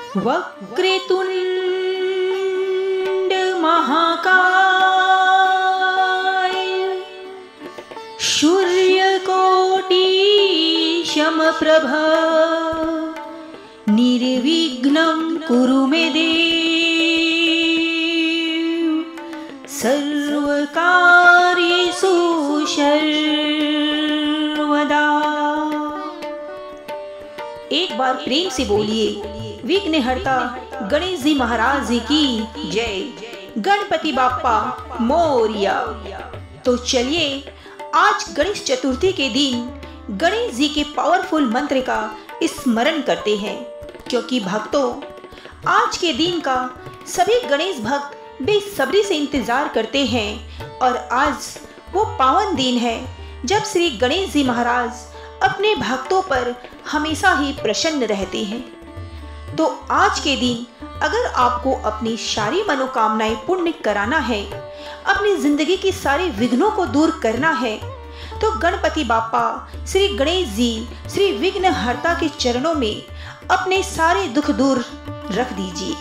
वक्रतुंड महाकाय सूर्यकोटि समप्रभ निर्विघ्नं कुरु मे देव सर्वकार्येषु सर्वदा। एक बार प्रेम से बोलिए विघ्नहर्ता गणेश जी महाराज जी की जय। गणपति बाप्पा मोरिया। तो चलिए आज गणेश चतुर्थी के दिन गणेश जी के पावरफुल मंत्र का स्मरण करते हैं, क्योंकि भक्तों आज के दिन का सभी गणेश भक्त बेसब्री से इंतजार करते हैं और आज वो पावन दिन है जब श्री गणेश जी महाराज अपने भक्तों पर हमेशा ही प्रसन्न रहते हैं। तो आज के दिन अगर आपको अपनी सारी मनोकामनाएं पूर्ण कराना है, अपनी जिंदगी की सारे विघ्नों को दूर करना है, तो गणपति बाप्पा श्री गणेश जी श्री विघ्नहर्ता के चरणों में अपने सारे दुख दूर रख दीजिए।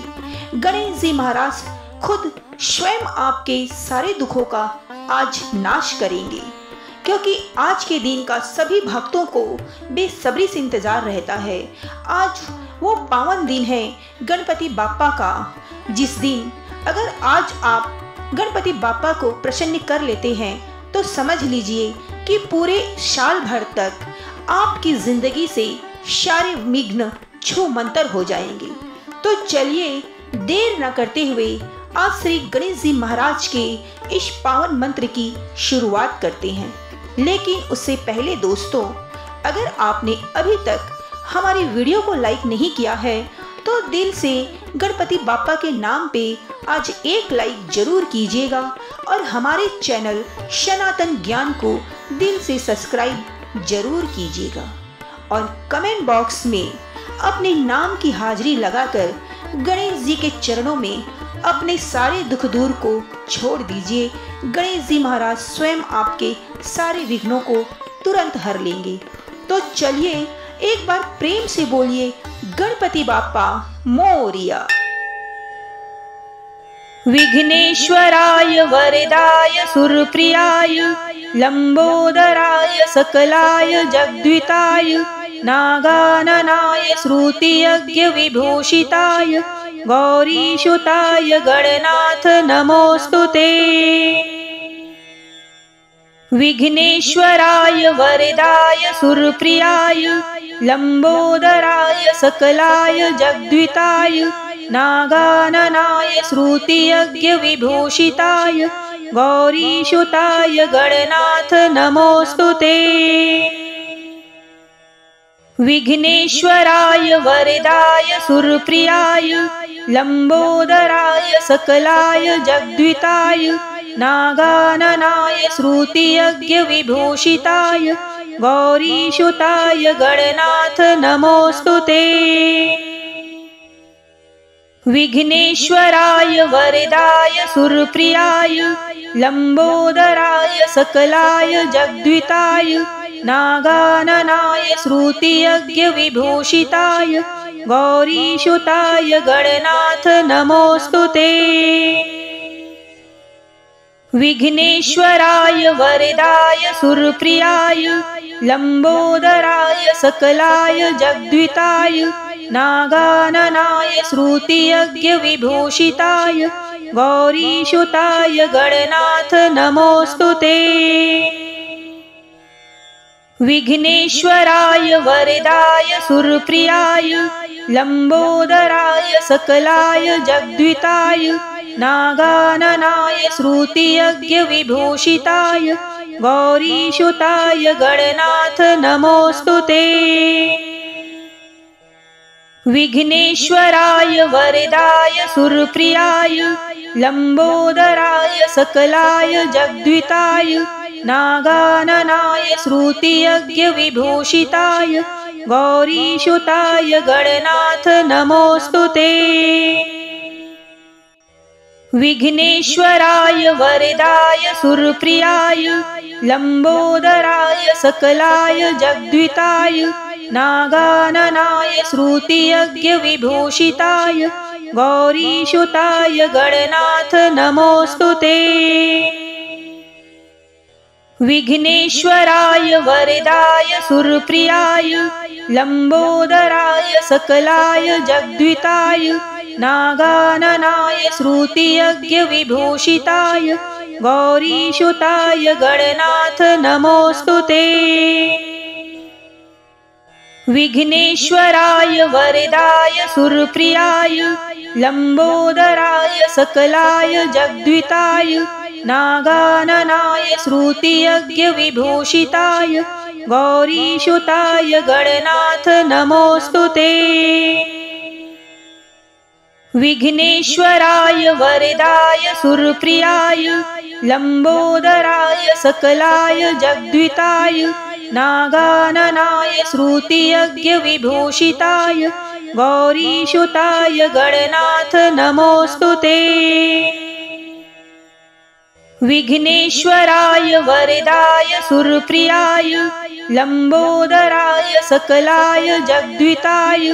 गणेश जी महाराज खुद स्वयं आपके सारे दुखों का आज नाश करेंगे, क्योंकि आज के दिन का सभी भक्तों को बेसब्री से इंतजार रहता है। आज वो पावन दिन है गणपति बाप्पा का, जिस दिन अगर आज आप गणपति बाप्पा को प्रसन्न कर लेते हैं तो समझ लीजिए कि पूरे साल भर तक आपकी जिंदगी से सारे विघ्न छूमंतर हो जाएंगे। तो चलिए देर न करते हुए आज श्री गणेश जी महाराज के इस पावन मंत्र की शुरुआत करते हैं। लेकिन उससे पहले दोस्तों, अगर आपने अभी तक हमारी वीडियो को लाइक नहीं किया है तो दिल से गणपति बाप्पा के नाम पे आज एक लाइक जरूर कीजिएगा और हमारे चैनल सनातन ज्ञान को दिल से सब्सक्राइब जरूर कीजिएगा और कमेंट बॉक्स में अपने नाम की हाजिरी लगाकर गणेश जी के चरणों में अपने सारे दुख दूर को छोड़ दीजिए। गणेश जी महाराज स्वयं आपके सारे विघ्नों को तुरंत हर लेंगे। तो चलिए एक बार प्रेम से बोलिए गणपति बाप्पा मोरिया। विघ्नेश्वराय वरदाय सुरप्रियाय लंबोदराय सकलाय जगद्विताय नागाननाय श्रुतियज्ञ विभूषिताय गौरीसुताय गणनाथ नमोस्तुते। विघ्नेश्वराय वरदाय सुरप्रियाय लंबोदराय सकलाय जगद्विताय नागाननाय श्रुतियज्ञ विभूषिताय गौरीसुताय गणनाथ नमोस्तुते। विघ्नेश्वराय वरदाय सुरप्रियाय लंबोदराय सकलाय जगद्विताय नागाननाय श्रुतियज्ञ विभूषिताय गौरीसुताय गणनाथ नमोस्तुते। विघ्नेश्वराय वरदाय सुरप्रियाय लंबोदराय सकलाय जगद्विताय नागाननाय श्रुतियज्ञ विभूषिताय गौरीसुताय गणनाथ नमोस्तुते। विघ्नेश्वराय वरदाय सुरप्रियाय लंबोदराय सकलाय जगद्विताय नागाननाय श्रुतियज्ञ विभूषिताय गौरीसुताय गणनाथ नमोस्तुते। विघ्नेश्वराय वरदाय सुरप्रियाय लंबोदराय सकलाय जगद्विताय नागाननाय श्रुतियज्ञ विभूषिताय गौरीसुताय गणनाथ नमोस्तुते। विघ्नेश्वराय वरदाय सुरप्रियाय लंबोदराय सकलाय जगद्विताय नागाननाय श्रुतियज्ञ विभूषिताय गौरीसुताय गणनाथ नमोस्तुते। विघ्नेश्वराय वरदाय सुरप्रियाय लंबोदराय सकलाय जगद्विताय नागाननाय श्रुतियज्ञविभूषिताय गौरीसुताय गणनाथ नमोऽस्तु ते। विघ्नेश्वराय वरदाय सुरप्रियाय लंबोदराय सकलाय जगद्विताय नागाननाय श्रुतियज्ञविभूषिताय गौरीसुताय गणनाथ नमोऽस्तु ते। विघ्नेश्वराय वरदाय सुरप्रियाय लंबोदराय सकलाय जगद्विताय नागाननाय श्रुतियज्ञविभूषिताय गौरीसुताय गणनाथ नमोऽस्तु ते। विघ्नेश्वराय वरदाय सुरप्रियाय लंबोदराय सकलाय जगद्विताय नागाननाय श्रुतियज्ञविभूषिताय गौरीसुताय गणनाथ नमोऽस्तु ते। विघ्नेश्वराय वरदाय सुरप्रियाय लंबोदराय सकलाय जगद्विताय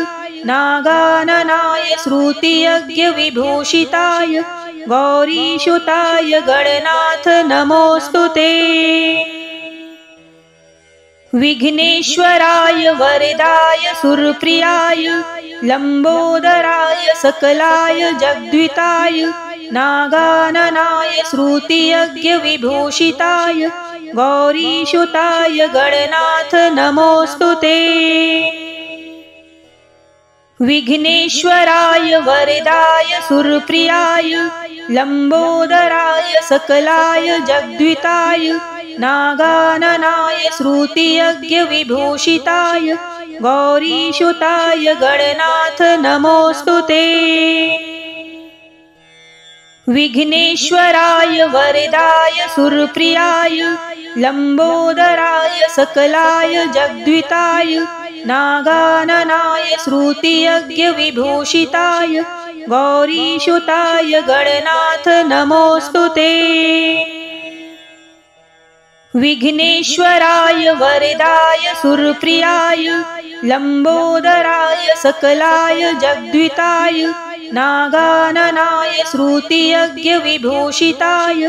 नागाननाय श्रुतियज्ञविभूषिताय गौरीसुताय गणनाथ नमोऽस्तु ते। विघ्नेश्वराय वरदाय सुरप्रियाय लंबोदराय सकलाय जगद्विताय नागाननाय श्रुतियज्ञविभूषिताय गौरीसुताय गणनाथ नमोऽस्तु ते। विघ्नेश्वराय वरदाय सुरप्रियाय लंबोदराय सकलाय जगद्विताय नागाननाय श्रुतियज्ञविभूषिताय गौरीसुताय गणनाथ नमोऽस्तु ते। विघ्नेश्वराय वरदाय सुरप्रियाय लंबोदराय सकलाय जगद्विताय नागाननाय श्रुतियज्ञविभूषिताय गौरीसुताय गणनाथ नमोऽस्तु ते। विघ्नेश्वराय वरदाय सुरप्रियाय लंबोदराय सकलाय जगद्विताय नागाननाय श्रुतियज्ञविभूषिताय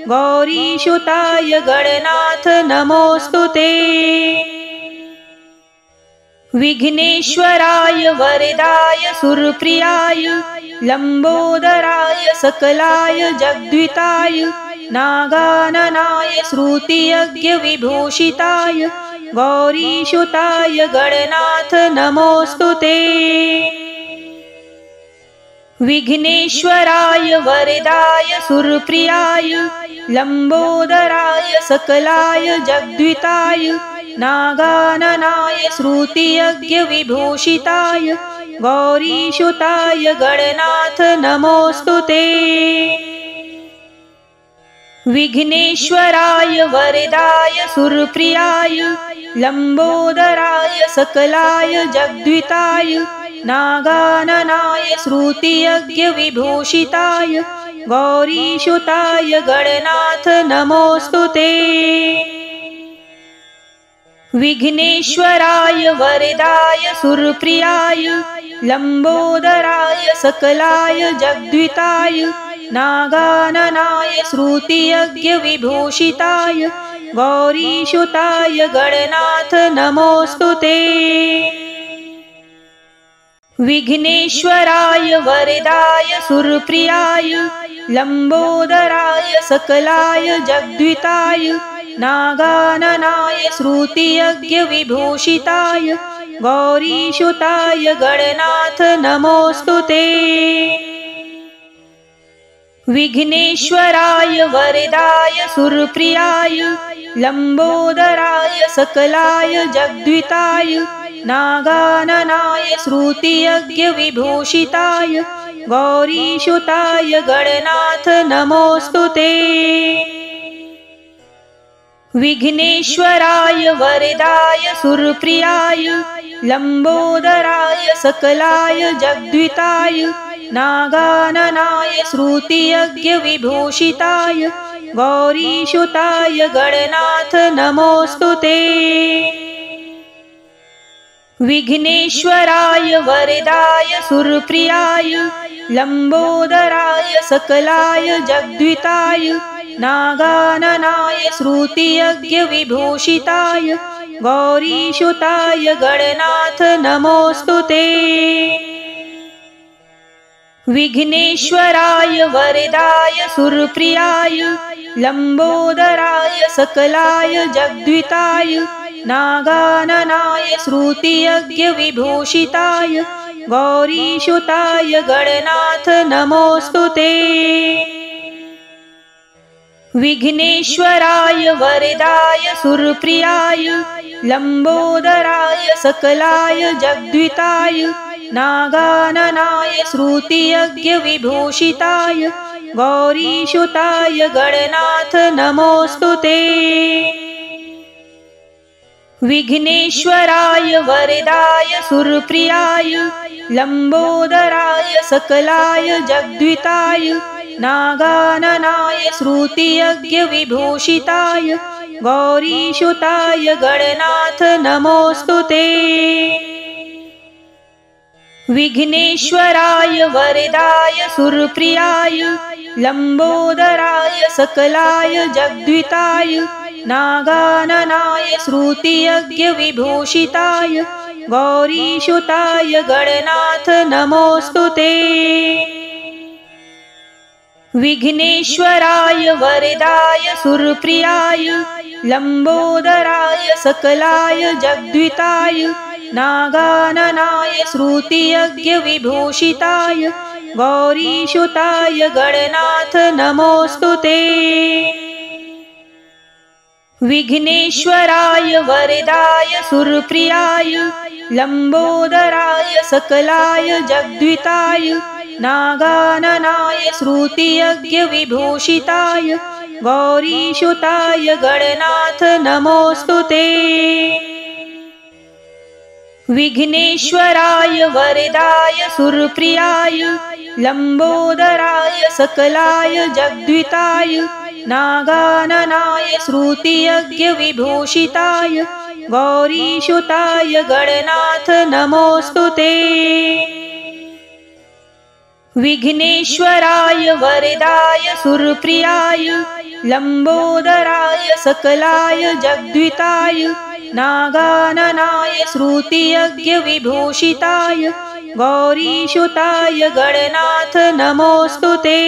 गौरीसुताय गणनाथ नमोऽस्तु ते। विघ्नेश्वराय वरदाय सुरप्रियाय लंबोदराय सकलाय जगद्विताय नागाननाय श्रुतियज्ञविभूषिताय गौरीसुताय गणनाथ नमोऽस्तु ते। विघ्नेश्वराय वरदाय सुरप्रियाय लंबोदराय सकलाय जगद्विताय नागाननाय श्रुतियज्ञविभूषिताय गौरीसुताय गणनाथ नमोऽस्तु ते। विघ्नेश्वराय वरदाय सुरप्रियाय लंबोदराय सकलाय जगद्विताय नागाननाय श्रुतियज्ञविभूषिताय गौरीसुताय गणनाथ नमोऽस्तु ते। विघ्नेश्वराय वरदाय सुरप्रियाय लंबोदराय सकलाय जगद्विताय नागाननाय श्रुतियज्ञविभूषिताय गौरीसुताय गणनाथ नमोऽस्तु ते। विघ्नेश्वराय वरदाय सुरप्रियाय लंबोदराय सकलाय जगद्विताय नागाननाय श्रुतियज्ञविभूषिताय गौरीसुताय गणनाथ नमोऽस्तु ते। विघ्नेश्वराय वरदाय सुरप्रियाय लंबोदराय सकलाय जगद्विताय नागाननाय श्रुतियज्ञविभूषिताय गौरीसुताय गणनाथ नमोऽस्तु ते। विघ्नेश्वराय वरदाय सुरप्रियाय लंबोदराय सकलाय जगद्विताय नागाननाय श्रुतियज्ञविभूषिताय गौरीसुताय गणनाथ नमोऽस्तु ते। विघ्नेश्वराय वरदाय सुरप्रियाय लंबोदराय सकलाय जगद्विताय नागाननाय श्रुतियज्ञ विभूषिताय गौरीसुताय गणनाथ नमोस्तुते। विघ्नेश्वराय वरदाय सुरप्रियाय लंबोदराय सकलाय जगद्विताय नागाननाय श्रुतियज्ञ विभूषिताय गौरीसुताय गणनाथ नमोस्तुते। विघ्नेश्वराय वरदाय सुरप्रियाय लंबोदराय सकलाय जगद्विताय नागाननाय श्रुतियज्ञ विभूषिताय गौरीसुताय गणनाथ नमोस्तुते। विघ्नेश्वराय वरदाय सुरप्रियाय लंबोदराय सकलाय जगद्विताय नागाननाय श्रुतियज्ञ विभूषिताय गौरीसुताय गणनाथ नमोस्तुते। विघ्नेश्वराय वरदाय सुरप्रियाय लंबोदराय सकलाय जगद्विताय नागाननाय श्रुतियज्ञ विभूषिताय गौरीसुताय गणनाथ नमोस्तुते। विघ्नेश्वराय वरदाय सुरप्रियाय लंबोदराय सकलाय जगद्विताय नागाननाय श्रुतियज्ञ विभूषिताय गौरीसुताय गणनाथ नमोस्तुते। विघ्नेश्वराय वरदाय सुरप्रियाय लंबोदराय सकलाय जगद्विताय नागाननाय श्रुतियज्ञ विभूषिताय गौरीसुताय गणनाथ नमोस्तुते। विघ्नेश्वराय वरदाय सुरप्रियाय लंबोदराय सकलाय जगद्विताय नागाननाय श्रुतियज्ञ विभूषिताय गौरीसुताय गणनाथ नमोस्तुते। विघ्नेश्वराय वरदाय सुरप्रियाय लंबोदराय सकलाय जगद्विताय नागाननाय श्रुतियज्ञ विभूषिताय गौरीसुताय गणनाथ नमोस्तुते।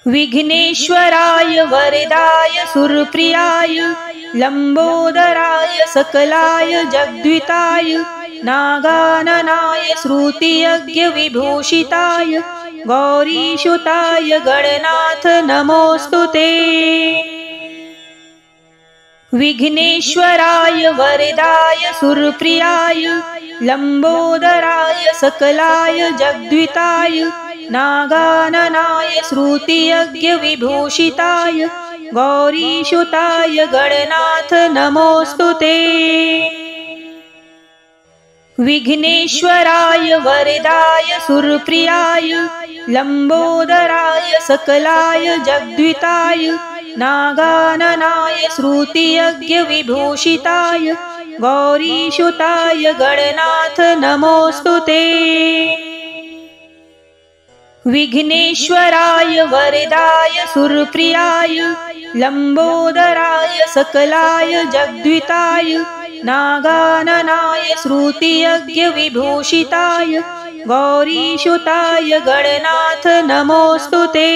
विघ्नेश्वराय वरदाय सुरप्रियाय लंबोदराय सकलाय जगद्विताय नागाननाय श्रुतियज्ञ विभूषिताय गौरीसुताय गणनाथ नमोस्तुते। विघ्नेश्वराय वरदाय सुरप्रियाय लंबोदराय सकलाय जगद्विताय नागाननाय श्रुतियज्ञ विभूषिताय गौरीसुताय गणनाथ नमोस्तुते। विघ्नेश्वराय वरदाय सुरप्रियाय लंबोदराय सकलाय जगद्विताय नागाननाय श्रुतियज्ञ विभूषिताय गौरीसुताय गणनाथ नमोस्तुते। विघ्नेश्वराय वरदाय सुरप्रियाय लंबोदराय सकलाय जगद्विताय नागाननाय श्रुतियज्ञ विभूषिताय गौरीसुताय गणनाथ नमोस्तुते।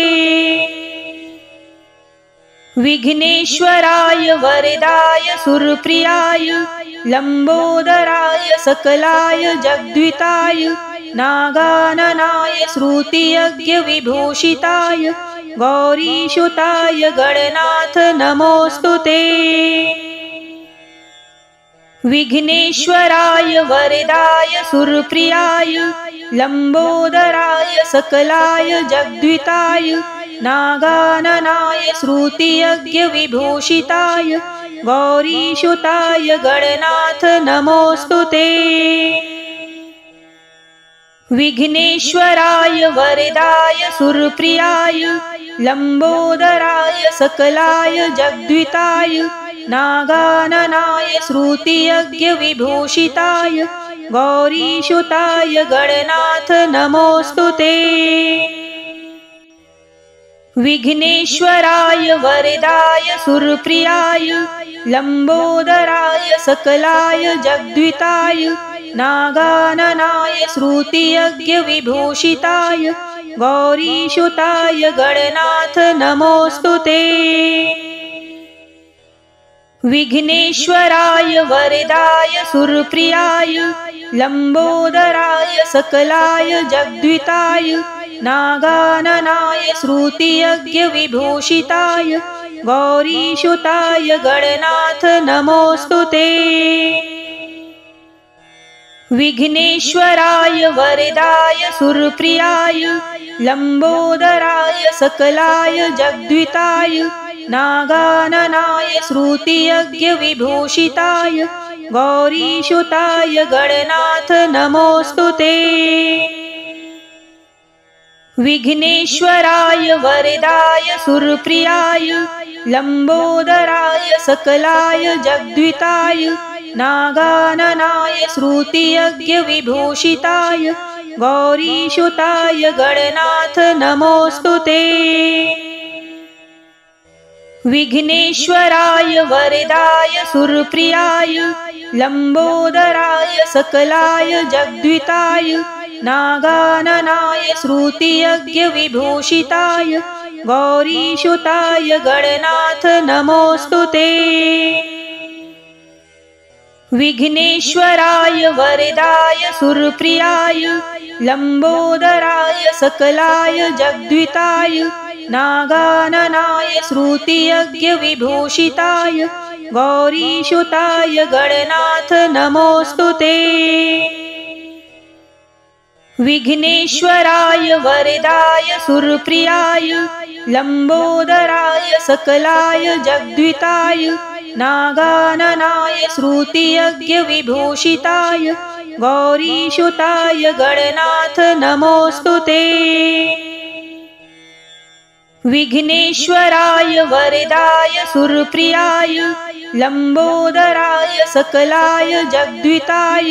विघ्नेश्वराय वरदाय सुरप्रियाय लंबोदराय सकलाय जगद्विताय नागाननाय श्रुतियज्ञ विभूषिताय गौरीसुताय गणनाथ नमोस्तुते। विघ्नेश्वराय वरदाय सुरप्रियाय लंबोदराय सकलाय जगद्विताय नागाननाय श्रुतियज्ञ विभूषिताय गौरीसुताय गणनाथ नमोस्तुते। विघ्नेश्वराय वरदाय सुरप्रियाय लंबोदराय सकलाय जगद्विताय नागाननाय श्रुतियज्ञविभूषिताय गौरीसुताय गणनाथ नमोऽस्तु ते। विघ्नेश्वराय वरदाय सुरप्रियाय लंबोदराय सकलाय जगद्विताय नागाननाय श्रुतियज्ञविभूषिताय गौरीसुताय गणनाथ नमोऽस्तु ते। विघ्नेश्वराय वरदाय सुरप्रियाय लंबोदराय सकलाय जगद्विताय नागाननाय श्रुतियज्ञविभूषिताय गौरीसुताय गणनाथ नमोऽस्तु ते। विघ्नेश्वराय वरदाय सुरप्रियाय लंबोदराय सकलाय जगद्विताय नागाननाय श्रुतियज्ञविभूषिताय गौरीसुताय गणनाथ नमोऽस्तु ते। विघ्नेश्वराय वरदाय सुरप्रियाय लंबोदराय सकलाय जगद्विताय नागाननाय श्रुतियज्ञविभूषिताय गौरीसुताय गणनाथ नमोऽस्तु ते। विघ्नेश्वराय वरदाय सुरप्रियाय लंबोदराय सकलाय जगद्विताय नागाननाय श्रुतियज्ञविभूषिताय गौरीसुताय गणनाथ नमोऽस्तु ते। विघ्नेश्वराय वरदाय सुरप्रियाय लंबोदराय सकलाय जगद्विताय नागाननाय श्रुतियज्ञविभूषिताय गौरीसुताय गणनाथ नमोऽस्तु ते। विघ्नेश्वराय वरदाय सुरप्रियाय लंबोदराय सकलाय जगद्विताय नागाननाय श्रुतियज्ञविभूषिताय गौरीसुताय गणनाथ नमोऽस्तु ते। विघ्नेश्वराय वरदाय सुरप्रियाय लंबोदराय सकलाय जगद्विताय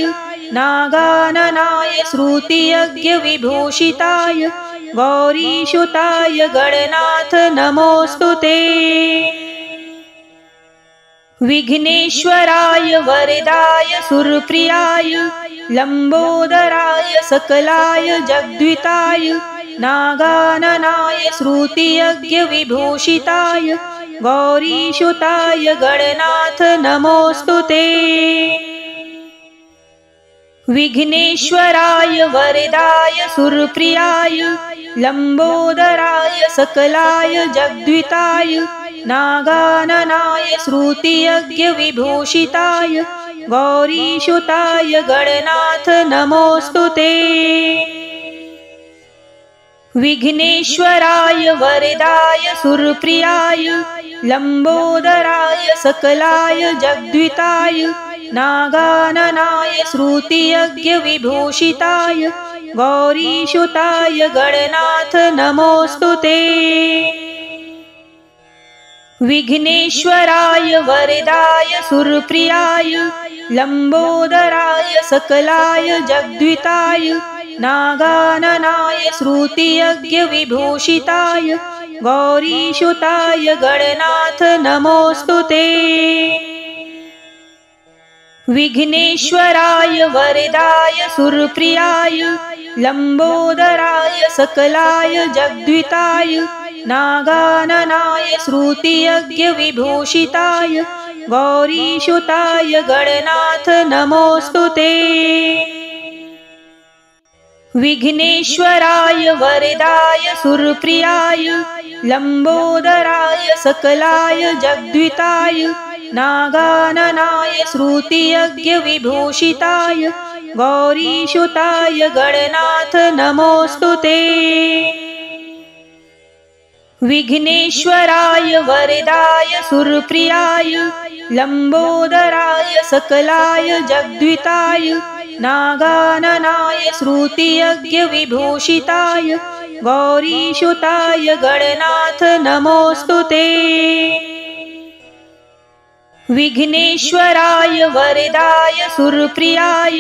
नागाननाय श्रुतियज्ञविभूषिताय गौरीसुताय गणनाथ नमोऽस्तु ते। विघ्नेश्वराय वरदाय सुरप्रियाय लंबोदराय सकलाय जगद्विताय नागाननाय श्रुतियज्ञविभूषिताय गौरीसुताय गणनाथ नमोऽस्तु ते। विघ्नेश्वराय वरदाय सुरप्रियाय लंबोदराय सकलाय जगद्विताय नागाननाय श्रुतियज्ञविभूषिताय गौरीसुताय गणनाथ नमोऽस्तु ते। विघ्नेश्वराय वरदाय सुरप्रियाय लंबोदराय सकलाय जगद्विताय नागाननाय श्रुतियज्ञविभूषिताय गौरीसुताय गणनाथ नमोऽस्तु ते। विघ्नेश्वराय वरदाय सुरप्रियाय लंबोदराय सकलाय जगद्विताय नागाननाय श्रुतियज्ञविभूषिताय गौरीसुताय गणनाथ नमोऽस्तु ते। विघ्नेश्वराय वरदाय सुरप्रियाय लंबोदराय सकलाय जगद्विताय नागाननाय श्रुतियज्ञविभूषिताय गौरीसुताय गणनाथ नमोऽस्तु ते। विघ्नेश्वराय वरदाय सुरप्रियाय लंबोदराय सकलाय जगद्विताय नागाननाय श्रुतियज्ञविभूषिताय गौरीसुताय गणनाथ नमोऽस्तु ते। विघ्नेश्वराय वरदाय सुरप्रियाय लंबोदराय सकलाय जगद्विताय नागाननाय श्रुतियज्ञविभूषिताय गौरीसुताय गणनाथ नमोऽस्तु ते। विघ्नेश्वराय वरदाय सुरप्रियाय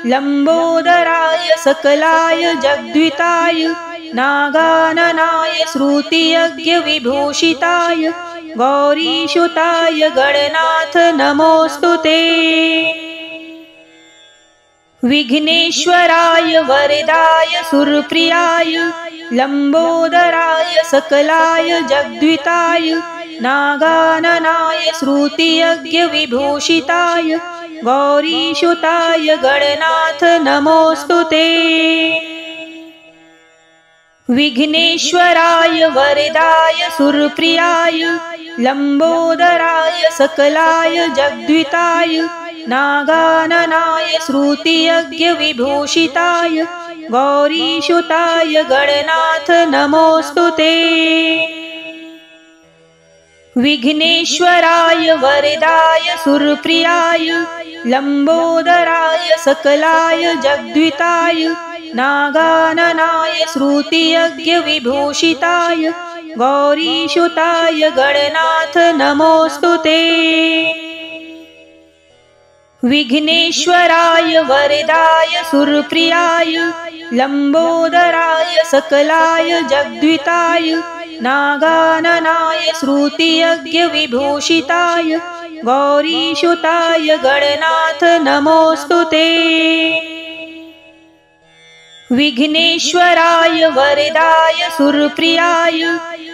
लंबोदराय सकलाय जगद्विताय नागाननाय श्रुतियज्ञ विभूषिताय गौरीसुताय गणनाथ नमोस्तुते। विघ्नेश्वराय वरदाय सुरप्रियाय लंबोदराय सकलाय जगद्विताय नागाननाय श्रुतियज्ञ विभूषिताय गौरीसुताय गणनाथ नमोस्तुते। विघ्नेश्वराय वरदाय सुरप्रियाय लंबोदराय सकलाय जगद्विताय नागाननाय श्रुतियज्ञ विभूषिताय गौरीसुताय गणनाथ नमोस्तुते। विघ्नेश्वराय वरदाय सुरप्रियाय लंबोदराय सकलाय जगद्विताय नागाननाय श्रुतियज्ञ विभूषिताय गौरीसुताय गणनाथ नमोस्तुते। विघ्नेश्वराय वरदाय सुरप्रियाय लंबोदराय सकलाय जगद्विताय नागाननाय श्रुतियज्ञ विभूषिताय गौरीसुताय गणनाथ नमोस्तुते। विघ्नेश्वराय वरदाय सुरप्रियाय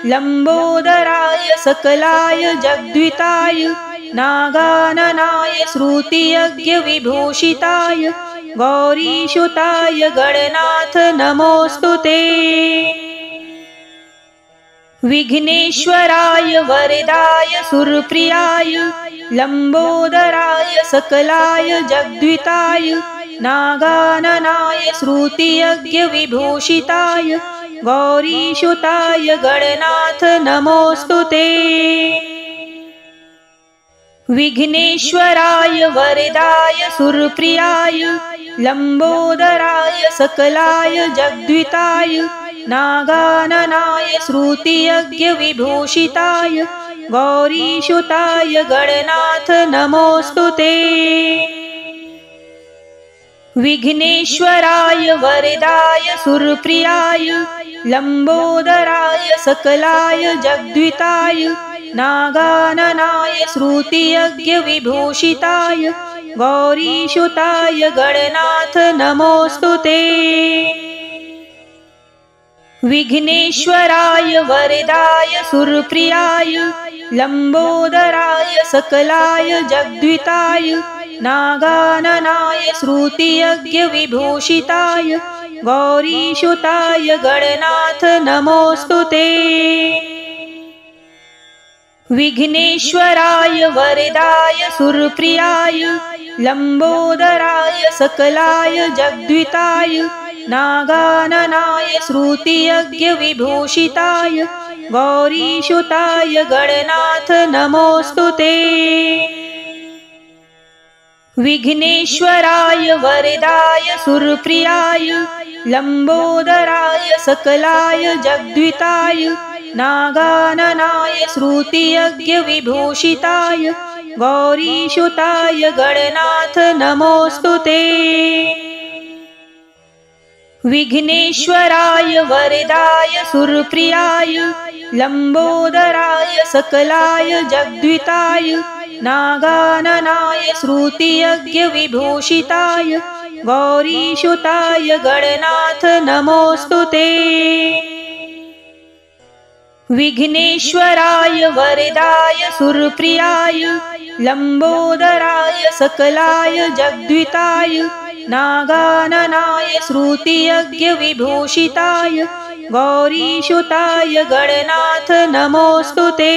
लंबोदराय सकलाय जगद्विताय नागाननाय श्रुतियज्ञ विभूषिताय गौरीसुताय गणनाथ नमोस्तुते। विघ्नेश्वराय वरदाय सुरप्रियाय लंबोदराय सकलाय जगद्विताय नागाननाय श्रुतियज्ञ विभूषिताय गौरीसुताय गणनाथ नमोस्तुते। विघ्नेश्वराय वरदाय सुरप्रियाय लंबोदराय सकलाय जगद्विताय नागाननाय श्रुतियज्ञ विभूषिताय गौरीसुताय गणनाथ नमोस्तुते। विघ्नेश्वराय वरदाय सुरप्रियाय लंबोदराय सकलाय जगद्विताय नागाननाय श्रुतियज्ञ विभूषिताय गौरीसुताय गणनाथ नमोस्तुते। विघ्नेश्वराय वरदाय सुरप्रियाय लंबोदराय सकलाय जगद्विताय नागाननाय श्रुतियज्ञ विभूषिताय गौरीसुताय गणनाथ नमोस्तुते। विघ्नेश्वराय वरदाय सुरप्रियाय लंबोदराय सकलाय जगद्विताय नागाननाय श्रुतियज्ञ विभूषिताय गौरीसुताय गणनाथ नमोस्तुते। विघ्नेश्वराय वरदाय सुरप्रियाय लंबोदराय सकलाय जगद्विताय नागाननाय श्रुतियज्ञ विभूषिताय गौरीसुताय गणनाथ नमोस्तुते। विघ्नेश्वराय वरदाय सुरप्रियाय लंबोदराय सकलाय जगद्विताय नागाननाय श्रुतियज्ञ विभूषिताय गौरीसुताय गणनाथ नमोस्तुते। विघ्नेश्वराय वरदाय सुरप्रियाय लंबोदराय सकलाय जगद्विताय नागाननाय श्रुतियज्ञ विभूषिताय गौरीसुताय गणनाथ नमोस्तुते।